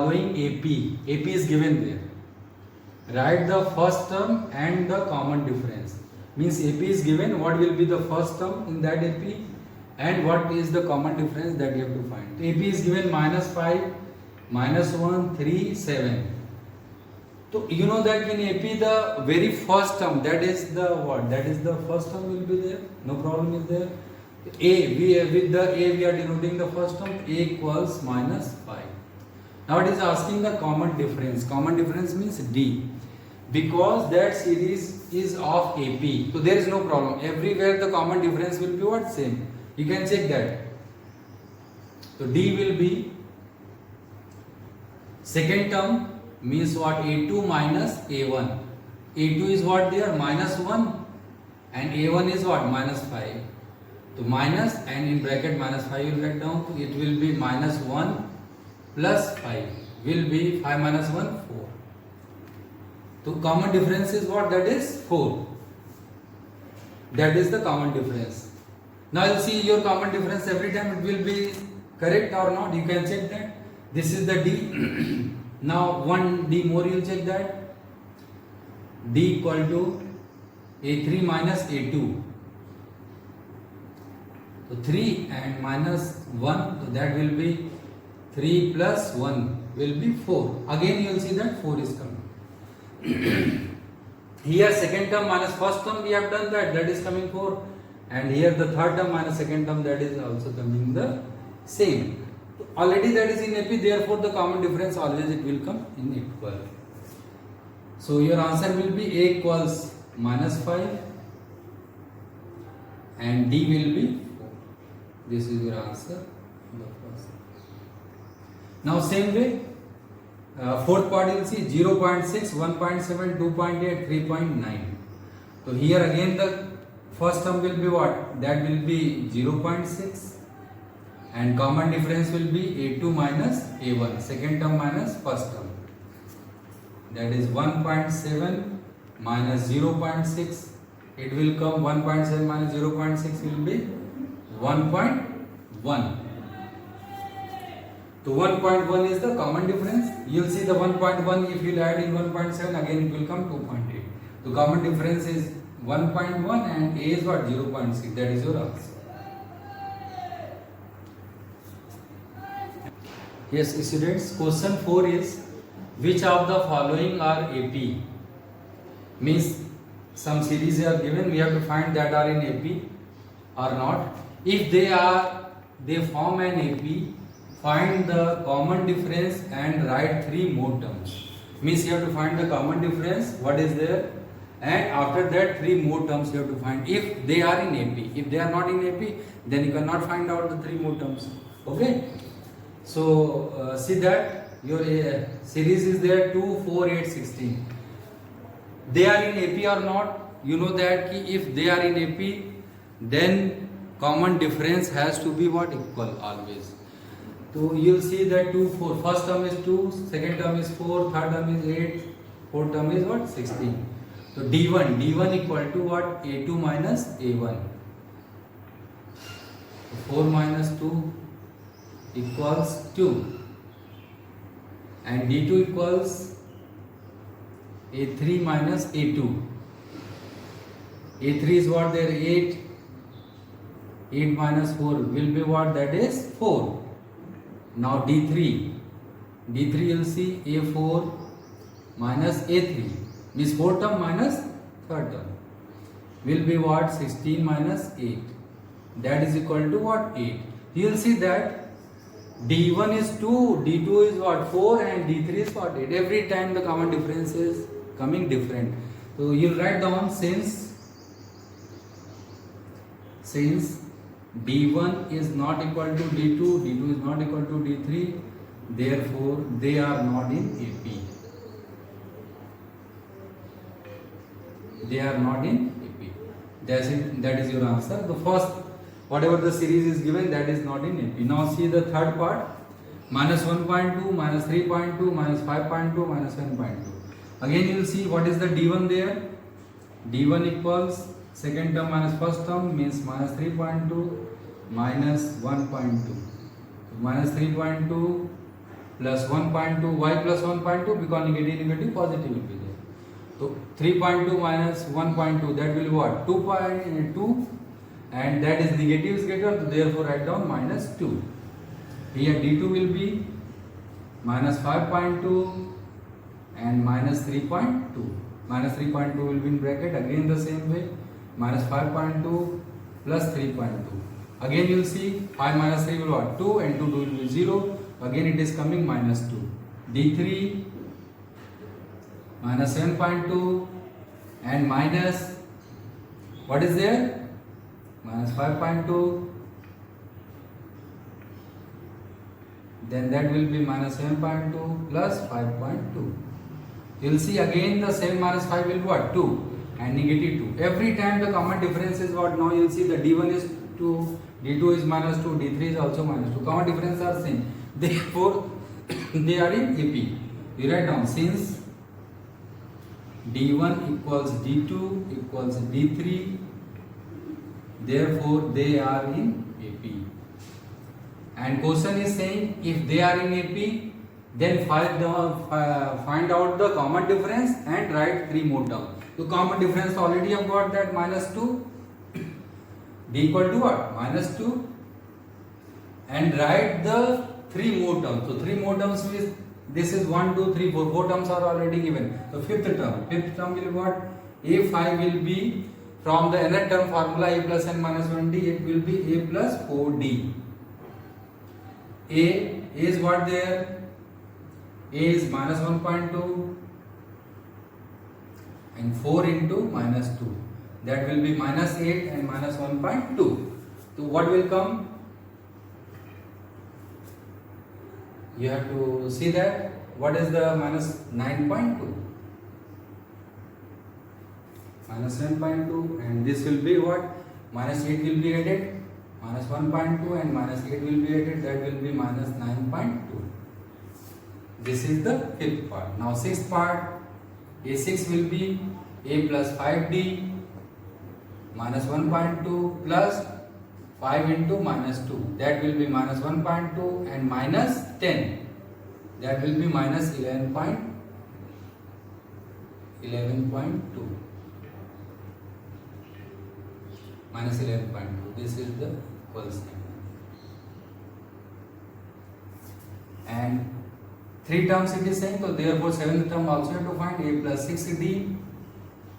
following AP. AP is given there. Write the first term and the common difference. Means AP is given, what will be the first term in that AP and what is the common difference that you have to find. AP is given -5, -1, 3, 7. So you know that in AP the very first term, that is the what? That is the first term will be there. No problem is there. A, with the A we are denoting the first term. A equals -5. Now it is asking the common difference. Common difference means D. Because that series is of AP, so there is no problem. Everywhere the common difference will be what? Same. You can check that. So D will be second term means what? A2 minus A1. A2 is what there? -1 and A1 is what? -5. So minus and in bracket -5 you will write down. So it will be -1 plus 5 will be 5 minus 1, 4. So common difference is what? That is 4. That is the common difference. Now you see your common difference every time it will be correct or not. You can check that. This is the D. Now one D more you will check that. D equal to A3 minus A2. So 3 and minus 1, so that will be 3 plus 1 will be 4. Again you will see that 4 is coming. Here second term minus first term we have done that, that is coming 4, and here the third term minus second term, that is also coming the same. Already that is in AP, therefore the common difference always it will come in equal. So your answer will be A equals -5 and D will be 4. This is your answer. Now same way, fourth part you will see 0.6, 1.7, 2.8, 3.9. So here again the first term will be what? That will be 0.6 and common difference will be A2 minus A1, second term minus first term. That is 1.7 minus 0.6. It will come 1.7 minus 0.6 will be 1.1. So 1.1 is the common difference. You will see the 1.1 if you add in 1.7 again it will come 2.8. The common difference is 1.1 and A is what? 0.6. That is your answer. Yes students, question 4 is which of the following are AP? Means some series are given, we have to find that are in AP or not. If they form an AP, find the common difference and write 3 more terms. Means you have to find the common difference, what is there, and after that 3 more terms you have to find if they are in AP. If they are not in AP, then you cannot find out the 3 more terms. Okay. So see that your series is there 2, 4, 8, 16. They are in AP or not? You know that if they are in AP, then common difference has to be what? Equal always. So you will see that 2, 4. First term is 2, second term is 4, third term is 8, fourth term is what? 16. So D1 equal to what? A2 minus A1. 4 minus 2 equals 2. And D2 equals A3 minus A2. A3 is what there? 8. 8 minus 4 will be what? That is 4. Now D3 you'll see A4 minus A3 means 4th term minus 3rd term will be what? 16 minus 8. That is equal to what? 8. You'll see that D1 is 2, D2 is what? 4 and D3 is what? 8. Every time the common difference is coming different. So you'll write down since D1 is not equal to D2, D2 is not equal to D3, therefore they are not in AP. They are not in AP. That is your answer. The first, whatever the series is given, that is not in AP. Now see the third part. Minus 1.2, minus 3.2, minus 5.2, minus 7.2. Again you will see what is the D1 there. D1 equals second term minus first term means minus 3.2 minus 1.2. Minus 3.2 plus 1.2, why plus 1.2? Because negative positive will be there. So 3.2 minus 1.2, that will be what? 2.2, and that is negative is greater, so therefore write down minus 2. Here d2 will be minus 5.2 and minus 3.2. Minus 3.2 will be in bracket, again the same way, minus 5.2 plus 3.2. Again you will see 5 minus 3 will be what? 2, and 2 will be 0. Again it is coming minus 2. D3 minus 7.2 and minus, what is there? Minus 5.2. Then that will be minus 7.2 plus 5.2. You will see again the same minus 5 will be what? 2 and negative 2. Every time the common difference is what? Now you will see the d1 is 2, d2 is minus 2, d3 is also minus 2. Common difference are same. Therefore, they are in AP. You write down, since d1 equals d2 equals d3, therefore they are in AP. And question is saying if they are in AP, then find out the common difference and write 3 more terms. So common difference already have got that minus 2, d equal to what? Minus 2, and write the 3 more terms. So 3 more terms is, this is 1, 2, 3, 4. 4 terms are already given. So fifth term will be what? A5 will be from the nth term formula a plus n minus 1d, it will be a plus 4d. A is what there? A is minus 1.2 and 4 into minus 2. That will be minus 8 and minus 1.2. So what will come? You have to see that. What is the minus 9.2? Minus 9.2, and this will be what? Minus 8 will be added. Minus 1.2 and minus 8 will be added. That will be minus 9.2. This is the fifth part. Now sixth part. A6 will be a plus 5d minus 1.2 plus 5 into minus 2. That will be minus 1.2 and minus 10. That will be minus 11.2. Minus 11.2. This is the equal sign. And 3 terms it is saying, so therefore 7th term also you have to find a plus 6d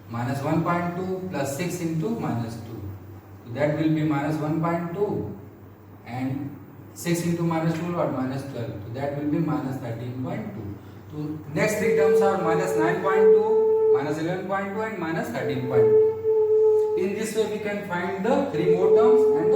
minus 1.2 plus 6 into minus 2. So that will be minus 1.2 and 6 into minus 2 or minus 12. So that will be minus 13.2. So next 3 terms are minus 9.2, minus 11.2 and minus 13.2. In this way we can find the 3 more terms and